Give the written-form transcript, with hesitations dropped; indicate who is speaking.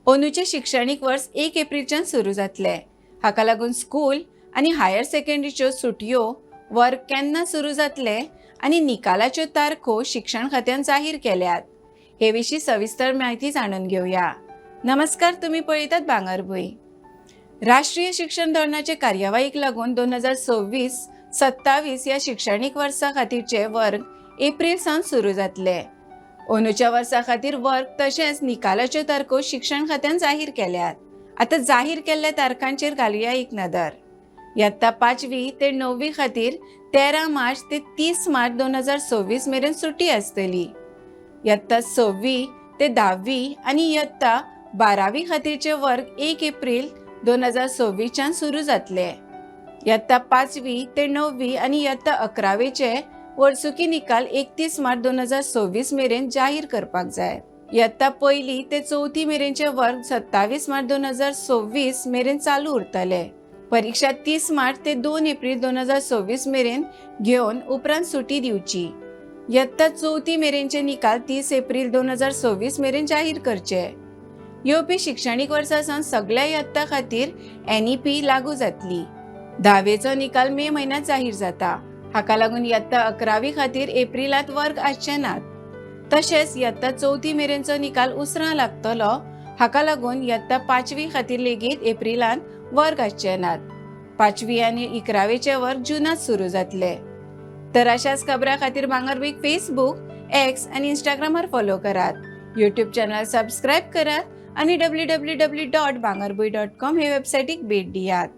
Speaker 1: अंदूचे शिक्षणीक वर्स 1 एप्रिलच्यान सुरू जातले। हाका लागून स्कूल आनी हायर सेकंडरीच्यो सुटयो वर्ग केन्ना सुरू जातले आनी निकालाच्यो तारखो शिक्षण खात्यान जाहीर केल्यात। हे विशीं सविस्तर म्हायती जाणून घेवया। नमस्कार, तुम्ही पळयतात भांगरभूंय। राष्ट्रीय शिक्षण धोरणाचे कार्यवाहीक लागून 2026-27 या शिक्षणीक वर्सा खातीरचे वर्ग एप्रिल सावन सुरू जातले। अंदूच्या वर्सा खातीर वर्ग तशेंच निकालाच्यो तारखो शिक्षण खात्यान जाहीर केल्यात। आता जाहीर केल्ल्या तारखांचेर घालुया एक नदर। इयत्ता 5वी ते 9वी खातीर 13 मार्च ते 30 मार्च 2026 मेरेन सुटी आसतली। इयत्ता 6वी ते 10वी आनी इयत्ता 12वी खातीरचे वर्ग 1 एप्रिल 2026 च्यान सुरू जातले। इयत्ता 5वी ते 9वी आनी इयत्ता 11वेचे वर्सुकी निकाल 31 मार्च 2026 मेरेन जाहीर करपाक जाय। इयत्ता 1ली ते 4थी मेरेनचे वर्ग 27 मार्च 2026 मेरेन चालू उरतले। परीक्षा 30 मार्च ते 2 एप्रिल 2026 मेरेन घेवन उपरांत सुटी दिवची। इयत्ता 4थी मेरेनचे निकाल 30 एप्रिल 2026 मेरेन जाहीर करचे। येवपी शिक्षणीक वर्सा सावन सगळ्या इयत्ता खातीर NEP लागू जातली। 10वेचो निकाल मे म्हयन्यांत जाहीर जाता। हाका लागून इयत्ता 11वी खातीर एप्रिलांत वर्ग आसचे नात। तशेंच इयत्ता 4थी मेरेनचो निकाल उसरां लागतलो। हाका लागून इयत्ता 5वी खातीर लेगीत एप्रिलांत वर्ग आसचे नात। 5वी आनी 11वेचे वर्ग जूनांत सुरू जातले। तर अशाच खबरां खातीर भांगरभूंयक फेसबुक, X आनी इंस्टाग्रामार फॉलो करात। यूट्यूब चॅनल सबस्क्राईब करात आनी www.bangarbuy.com हे वेबसायटीक भेट दियात।